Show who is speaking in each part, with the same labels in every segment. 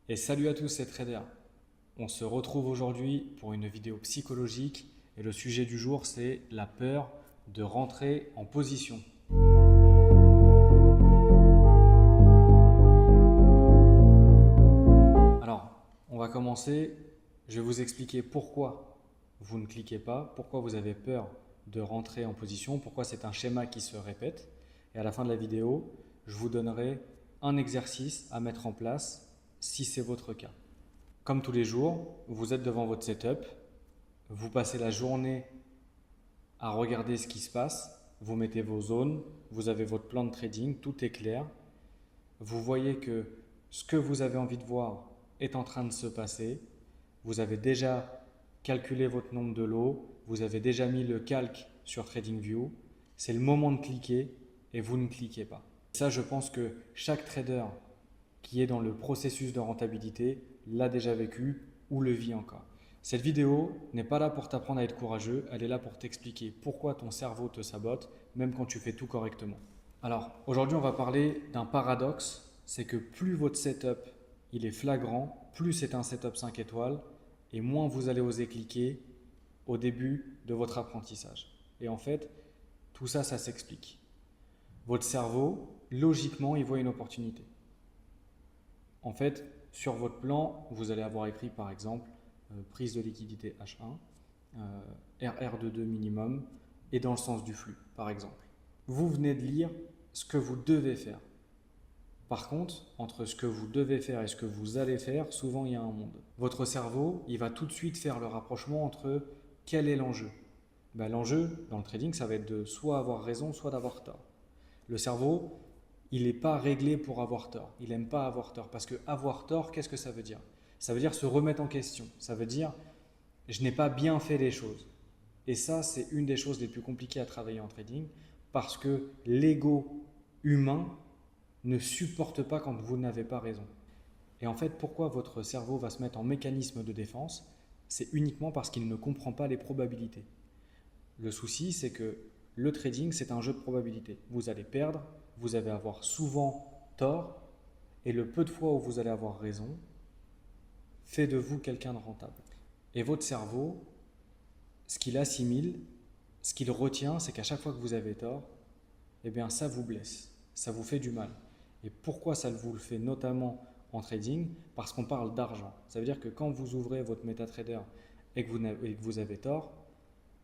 Speaker 1: Et salut à tous, c'est Trader. On se retrouve aujourd'hui pour une vidéo psychologique et le sujet du jour c'est la peur de rentrer en position. Alors, on va commencer. Je vais vous expliquer pourquoi vous ne cliquez pas, pourquoi vous avez peur de rentrer en position, pourquoi c'est un schéma qui se répète. Et à la fin de la vidéo, je vous donnerai un exercice à mettre en place si c'est votre cas. Comme tous les jours, vous êtes devant votre setup, vous passez la journée à regarder ce qui se passe, vous mettez vos zones, vous avez votre plan de trading, tout est clair. Vous voyez que ce que vous avez envie de voir est en train de se passer. Vous avez déjà calculé votre nombre de lots, vous avez déjà mis le calque sur TradingView. C'est le moment de cliquer et vous ne cliquez pas. Ça, je pense que chaque trader qui est dans le processus de rentabilité l'a déjà vécu ou le vit encore. Cette vidéo n'est pas là pour t'apprendre à être courageux, elle est là pour t'expliquer pourquoi ton cerveau te sabote, même quand tu fais tout correctement. Alors, aujourd'hui, on va parler d'un paradoxe, c'est que plus votre setup il est flagrant, plus c'est un setup 5 étoiles, et moins vous allez oser cliquer au début de votre apprentissage. Et en fait, tout ça, ça s'explique. Votre cerveau, logiquement, il voit une opportunité. En fait, sur votre plan, vous allez avoir écrit par exemple prise de liquidité H1, RR22 minimum et dans le sens du flux par exemple. Vous venez de lire ce que vous devez faire. Par contre, entre ce que vous devez faire et ce que vous allez faire, souvent il y a un monde. Votre cerveau, il va tout de suite faire le rapprochement entre quel est l'enjeu. L'enjeu dans le trading, ça va être de soit avoir raison, soit d'avoir tort. Le cerveau, il n'est pas réglé pour avoir tort. Il n'aime pas avoir tort. Parce que avoir tort, qu'est-ce que ça veut dire? Ça veut dire se remettre en question. Ça veut dire je n'ai pas bien fait les choses. Et ça, c'est une des choses les plus compliquées à travailler en trading parce que l'ego humain ne supporte pas quand vous n'avez pas raison. Et en fait, pourquoi votre cerveau va se mettre en mécanisme de défense? C'est uniquement parce qu'il ne comprend pas les probabilités. Le souci, c'est que le trading, c'est un jeu de probabilités. Vous allez perdre, vous allez avoir souvent tort, et le peu de fois où vous allez avoir raison fait de vous quelqu'un de rentable. Et votre cerveau, ce qu'il assimile, ce qu'il retient, c'est qu'à chaque fois que vous avez tort, eh bien ça vous blesse, ça vous fait du mal. Et pourquoi ça vous le fait notamment en trading? Parce qu'on parle d'argent. Ça veut dire que quand vous ouvrez votre MetaTrader et que vous avez tort,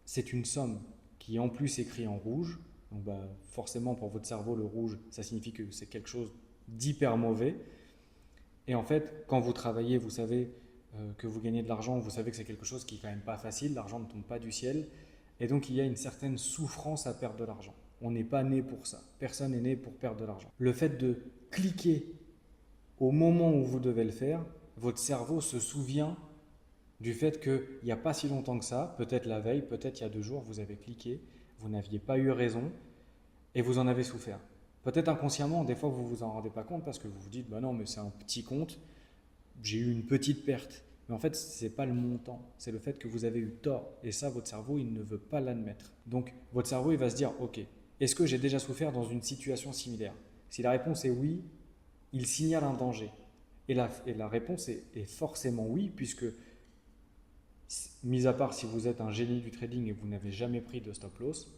Speaker 1: c'est une somme qui en plus écrit en rouge. Donc forcément pour votre cerveau, le rouge, ça signifie que c'est quelque chose d'hyper mauvais. Et en fait, quand vous travaillez, vous savez que vous gagnez de l'argent, vous savez que c'est quelque chose qui est quand même pas facile, l'argent ne tombe pas du ciel. Et donc il y a une certaine souffrance à perdre de l'argent. On n'est pas né pour ça. Personne n'est né pour perdre de l'argent. Le fait de cliquer au moment où vous devez le faire, votre cerveau se souvient du fait qu'il n'y a pas si longtemps que ça, peut-être la veille, peut-être il y a 2 jours, vous avez cliqué, vous n'aviez pas eu raison et vous en avez souffert. Peut-être inconsciemment, des fois vous ne vous en rendez pas compte parce que vous vous dites bah non mais c'est un petit compte, j'ai eu une petite perte. Mais en fait ce n'est pas le montant, c'est le fait que vous avez eu tort et ça votre cerveau il ne veut pas l'admettre. Donc votre cerveau il va se dire ok, est-ce que j'ai déjà souffert dans une situation similaire? Si la réponse est oui, il signale un danger. Et la réponse est forcément oui puisque mis à part si vous êtes un génie du trading et vous n'avez jamais pris de stop loss,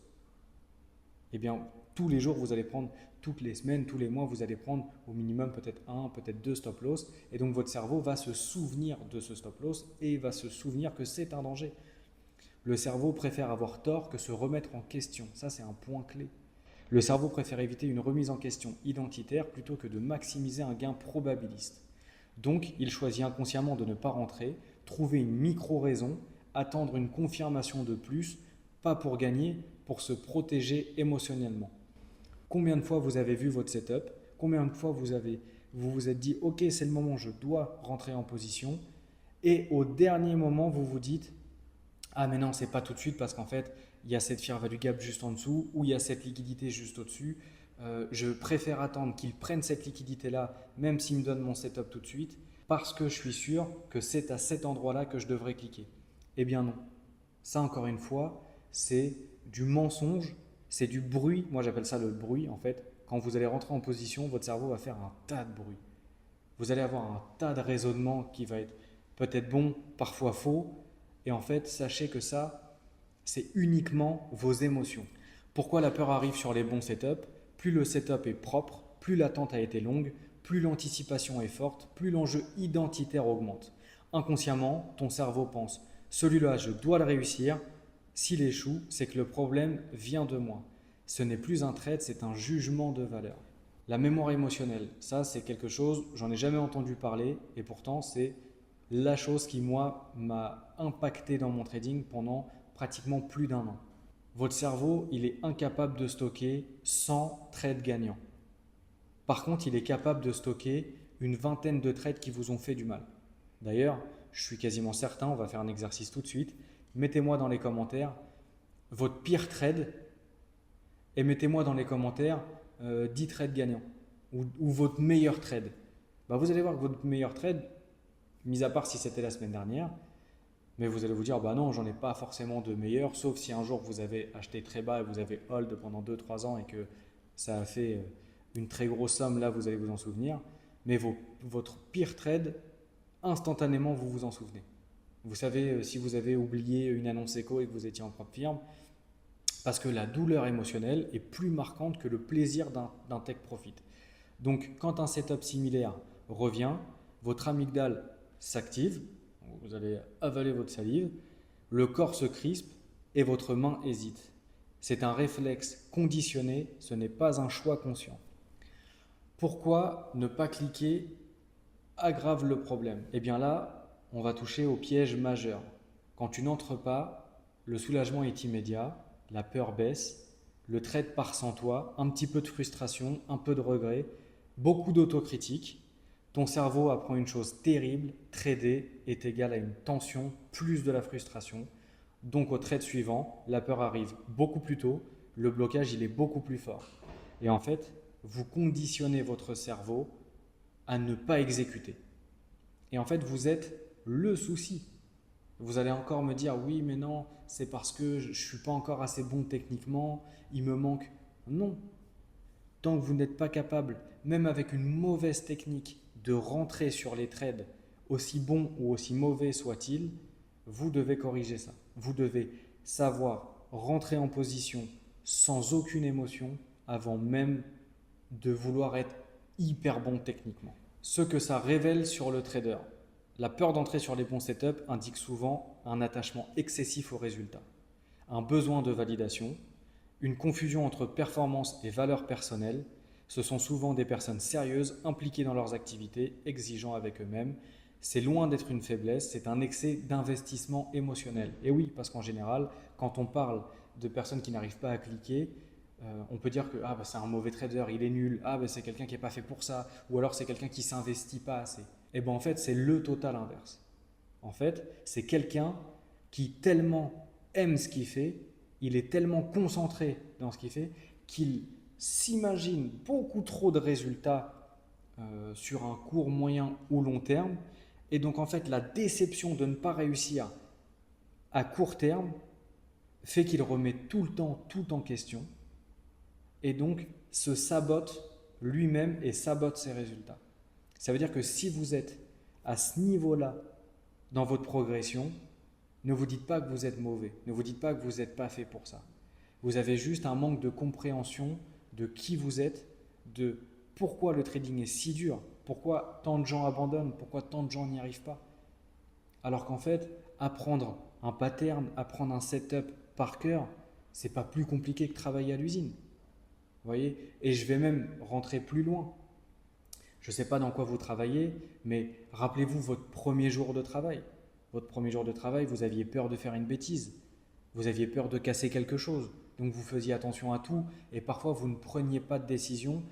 Speaker 1: eh bien tous les jours vous allez prendre, toutes les semaines, tous les mois, vous allez prendre au minimum peut-être 1, peut-être 2 stop loss. Et donc votre cerveau va se souvenir de ce stop loss et va se souvenir que c'est un danger. Le cerveau préfère avoir tort que se remettre en question. Ça, c'est un point clé. Le cerveau préfère éviter une remise en question identitaire plutôt que de maximiser un gain probabiliste. Donc, il choisit inconsciemment de ne pas rentrer, trouver une micro-raison, attendre une confirmation de plus, pas pour gagner, pour se protéger émotionnellement. Combien de fois vous avez vu votre setup? Combien de fois vous vous êtes dit « Ok, c'est le moment, je dois rentrer en position » et au dernier moment, vous vous dites « Ah mais non, c'est pas tout de suite parce qu'en fait, il y a cette fair value gap juste en dessous ou il y a cette liquidité juste au-dessus. Je préfère attendre qu'ils prennent cette liquidité-là, même s'ils me donnent mon setup tout de suite, parce que je suis sûr que c'est à cet endroit-là que je devrais cliquer. » Eh bien non. Ça, encore une fois, c'est du mensonge, c'est du bruit. Moi, j'appelle ça le bruit, en fait. Quand vous allez rentrer en position, votre cerveau va faire un tas de bruit. Vous allez avoir un tas de raisonnements qui va être peut-être bon, parfois faux. Et en fait, sachez que ça, c'est uniquement vos émotions. Pourquoi la peur arrive sur les bons setups? Plus le setup est propre, plus l'attente a été longue, plus l'anticipation est forte, plus l'enjeu identitaire augmente. Inconsciemment, ton cerveau pense, celui-là, je dois le réussir. S'il échoue, c'est que le problème vient de moi. Ce n'est plus un trade, c'est un jugement de valeur. La mémoire émotionnelle, ça c'est quelque chose, j'en ai jamais entendu parler et pourtant c'est la chose qui moi m'a impacté dans mon trading pendant pratiquement plus d'un an. Votre cerveau, il est incapable de stocker 100 trades gagnants. Par contre, il est capable de stocker une vingtaine de trades qui vous ont fait du mal. D'ailleurs, je suis quasiment certain, on va faire un exercice tout de suite. Mettez-moi dans les commentaires votre pire trade et mettez-moi dans les commentaires 10 trades gagnants ou votre meilleur trade. Vous allez voir que votre meilleur trade, mis à part si c'était la semaine dernière, mais vous allez vous dire, non, j'en ai pas forcément de meilleur, sauf si un jour vous avez acheté très bas et vous avez hold pendant 2-3 ans et que ça a fait une très grosse somme, là vous allez vous en souvenir. Mais votre pire trade, instantanément vous vous en souvenez. Vous savez si vous avez oublié une annonce éco et que vous étiez en propre firme, parce que la douleur émotionnelle est plus marquante que le plaisir d'un take profit. Donc quand un setup similaire revient, votre amygdale s'active, vous allez avaler votre salive, le corps se crispe et votre main hésite. C'est un réflexe conditionné, ce n'est pas un choix conscient. Pourquoi ne pas cliquer aggrave le problème? Eh bien là, on va toucher au piège majeur. Quand tu n'entres pas, le soulagement est immédiat, la peur baisse, le trade part sans toi, un petit peu de frustration, un peu de regret, beaucoup d'autocritique. Ton cerveau apprend une chose terrible, trader est égal à une tension plus de la frustration. Donc au trade suivant, la peur arrive beaucoup plus tôt, le blocage il est beaucoup plus fort. Et en fait, vous conditionnez votre cerveau à ne pas exécuter. Et en fait, vous êtes le souci. Vous allez encore me dire, oui, mais non, c'est parce que je ne suis pas encore assez bon techniquement, il me manque. Non. Tant que vous n'êtes pas capable, même avec une mauvaise technique, de rentrer sur les trades, aussi bons ou aussi mauvais soient-ils, vous devez corriger ça. Vous devez savoir rentrer en position sans aucune émotion avant même de vouloir être hyper bon techniquement. Ce que ça révèle sur le trader. La peur d'entrer sur les bons setups indique souvent un attachement excessif au résultat, un besoin de validation, une confusion entre performance et valeur personnelle. Ce sont souvent des personnes sérieuses, impliquées dans leurs activités, exigeants avec eux-mêmes. C'est loin d'être une faiblesse, c'est un excès d'investissement émotionnel. Et oui, parce qu'en général, quand on parle de personnes qui n'arrivent pas à cliquer, on peut dire que c'est un mauvais trader, il est nul, c'est quelqu'un qui n'est pas fait pour ça, ou alors c'est quelqu'un qui ne s'investit pas assez. Et en fait, c'est le total inverse. En fait, c'est quelqu'un qui tellement aime ce qu'il fait, il est tellement concentré dans ce qu'il fait, qu'il s'imagine beaucoup trop de résultats sur un court, moyen ou long terme. Et donc en fait, la déception de ne pas réussir à court terme fait qu'il remet tout le temps tout en question et donc se sabote lui-même et sabote ses résultats. Ça veut dire que si vous êtes à ce niveau-là dans votre progression, ne vous dites pas que vous êtes mauvais, ne vous dites pas que vous n'êtes pas fait pour ça. Vous avez juste un manque de compréhension de qui vous êtes, de pourquoi le trading est si dur, pourquoi tant de gens abandonnent, pourquoi tant de gens n'y arrivent pas. Alors qu'en fait, apprendre un pattern, apprendre un setup par cœur, c'est pas plus compliqué que travailler à l'usine. Vous voyez? Et je vais même rentrer plus loin. Je ne sais pas dans quoi vous travaillez, mais rappelez-vous votre premier jour de travail. Votre premier jour de travail, vous aviez peur de faire une bêtise. Vous aviez peur de casser quelque chose. Donc vous faisiez attention à tout et parfois vous ne preniez pas de décision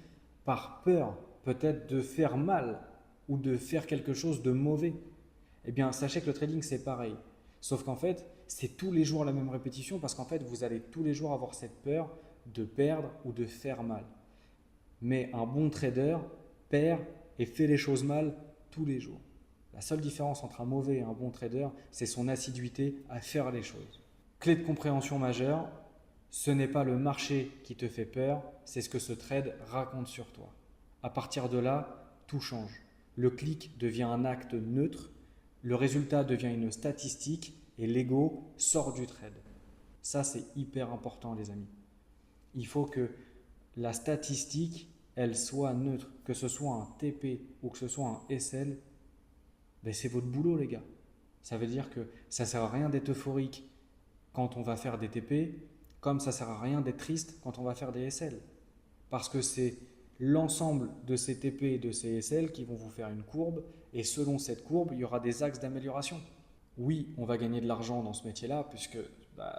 Speaker 1: par peur peut-être de faire mal ou de faire quelque chose de mauvais. Eh bien, sachez que le trading, c'est pareil. Sauf qu'en fait, c'est tous les jours la même répétition parce qu'en fait, vous allez tous les jours avoir cette peur de perdre ou de faire mal. Mais un bon trader perd et fait les choses mal tous les jours. La seule différence entre un mauvais et un bon trader, c'est son assiduité à faire les choses. Clé de compréhension majeure, ce n'est pas le marché qui te fait peur, c'est ce que ce trade raconte sur toi. À partir de là, tout change. le clic devient un acte neutre, le résultat devient une statistique et l'ego sort du trade. Ça, c'est hyper important, les amis. Il faut que la statistique, elle soit neutre, que ce soit un TP ou que ce soit un SL, ben c'est votre boulot, les gars. Ça veut dire que ça ne sert à rien d'être euphorique quand on va faire des TP, comme ça ne sert à rien d'être triste quand on va faire des SL. Parce que c'est l'ensemble de ces TP et de ces SL qui vont vous faire une courbe, et selon cette courbe, il y aura des axes d'amélioration. Oui, on va gagner de l'argent dans ce métier-là, puisque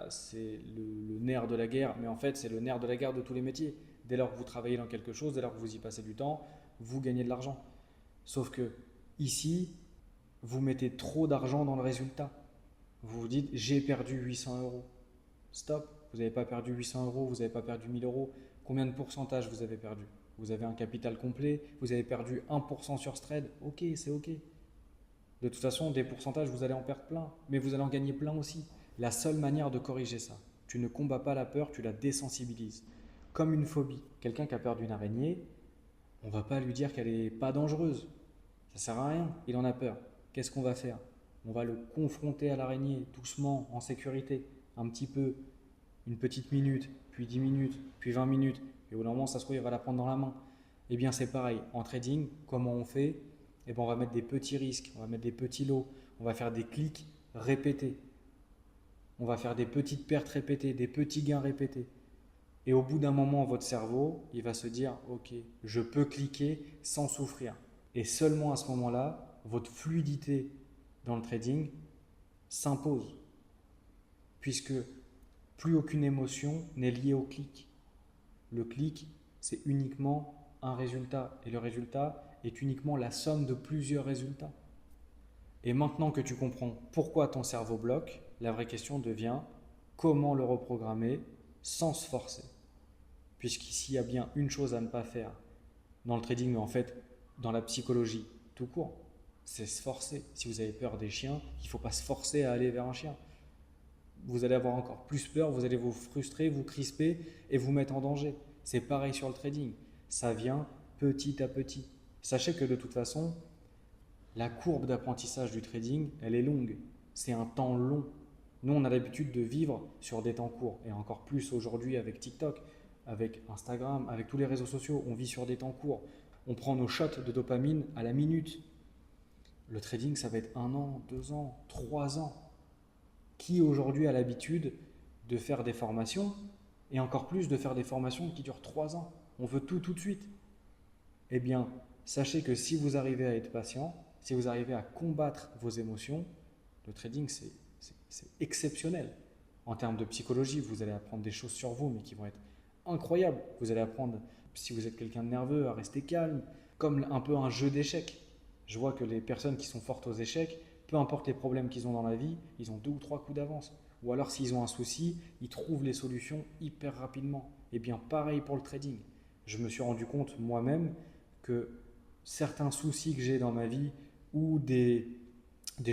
Speaker 1: c'est le nerf de la guerre, mais en fait, c'est le nerf de la guerre de tous les métiers. Dès lors que vous travaillez dans quelque chose, dès lors que vous y passez du temps, vous gagnez de l'argent. Sauf que ici, vous mettez trop d'argent dans le résultat. Vous vous dites, j'ai perdu 800 euros. Stop, vous n'avez pas perdu 800 euros, vous n'avez pas perdu 1000 euros. Combien de pourcentage vous avez perdu? Vous avez un capital complet, vous avez perdu 1% sur ce trade. Ok, c'est ok. De toute façon, des pourcentages, vous allez en perdre plein, mais vous allez en gagner plein aussi. La seule manière de corriger ça, tu ne combats pas la peur, tu la désensibilises. Comme une phobie. Quelqu'un qui a perdu une araignée, on ne va pas lui dire qu'elle n'est pas dangereuse. Ça ne sert à rien, il en a peur. Qu'est-ce qu'on va faire? On va le confronter à l'araignée, doucement, en sécurité, un petit peu, une petite minute, puis 10 minutes, puis 20 minutes, et au bout d'un moment, ça se trouve, il va la prendre dans la main. Eh bien, c'est pareil. En trading, comment on fait? Eh bien, on va mettre des petits risques, on va mettre des petits lots, on va faire des clics répétés. On va faire des petites pertes répétées, des petits gains répétés. Et au bout d'un moment, votre cerveau, il va se dire, ok, je peux cliquer sans souffrir. Et seulement à ce moment-là, votre fluidité dans le trading s'impose. Puisque plus aucune émotion n'est liée au clic. Le clic, c'est uniquement un résultat. Et le résultat est uniquement la somme de plusieurs résultats. Et maintenant que tu comprends pourquoi ton cerveau bloque, la vraie question devient comment le reprogrammer sans se forcer. Puisqu'ici, il y a bien une chose à ne pas faire dans le trading, mais en fait, dans la psychologie tout court, c'est se forcer. Si vous avez peur des chiens, il ne faut pas se forcer à aller vers un chien. Vous allez avoir encore plus peur, vous allez vous frustrer, vous crisper et vous mettre en danger. C'est pareil sur le trading. Ça vient petit à petit. Sachez que de toute façon, la courbe d'apprentissage du trading, elle est longue. C'est un temps long. Nous, on a l'habitude de vivre sur des temps courts. Et encore plus aujourd'hui avec TikTok, avec Instagram, avec tous les réseaux sociaux. On vit sur des temps courts. On prend nos shots de dopamine à la minute. Le trading, ça va être 1 an, 2 ans, 3 ans. Qui aujourd'hui a l'habitude de faire des formations et encore plus de faire des formations qui durent 3 ans? On veut tout de suite. Eh bien, sachez que si vous arrivez à être patient, si vous arrivez à combattre vos émotions, le trading, c'est exceptionnel. En termes de psychologie, vous allez apprendre des choses sur vous, mais qui vont être incroyables. Vous allez apprendre, si vous êtes quelqu'un de nerveux, à rester calme, comme un peu un jeu d'échecs. Je vois que les personnes qui sont fortes aux échecs, peu importe les problèmes qu'ils ont dans la vie, ils ont 2 ou 3 coups d'avance. Ou alors s'ils ont un souci, ils trouvent les solutions hyper rapidement. Et bien pareil pour le trading. Je me suis rendu compte moi-même que certains soucis que j'ai dans ma vie ou des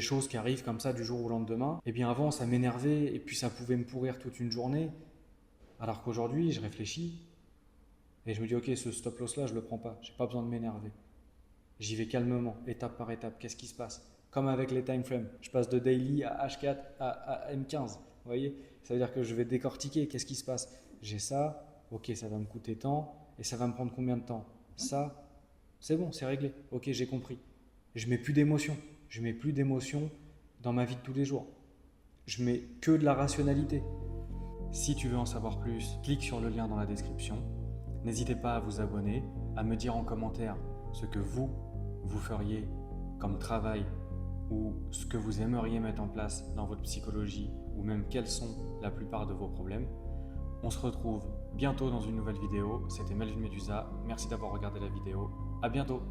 Speaker 1: choses qui arrivent comme ça du jour au lendemain, et bien avant ça m'énervait et puis ça pouvait me pourrir toute une journée. Alors qu'aujourd'hui je réfléchis et je me dis ok, ce stop loss là je le prends pas, j'ai pas besoin de m'énerver. J'y vais calmement, étape par étape, qu'est-ce qui se passe? Comme avec les time frames, je passe de daily à H4 à M15, vous voyez? Ça veut dire que je vais décortiquer, qu'est-ce qui se passe? J'ai ça, ok, ça va me coûter tant et ça va me prendre combien de temps? Ça, c'est bon, c'est réglé, ok, j'ai compris. Je mets plus d'émotion. Je mets plus d'émotion dans ma vie de tous les jours. Je mets que de la rationalité. Si tu veux en savoir plus, clique sur le lien dans la description. N'hésitez pas à vous abonner, à me dire en commentaire ce que vous feriez comme travail ou ce que vous aimeriez mettre en place dans votre psychologie ou même quels sont la plupart de vos problèmes. On se retrouve bientôt dans une nouvelle vidéo. C'était Melvin Medusa. Merci d'avoir regardé la vidéo. À bientôt.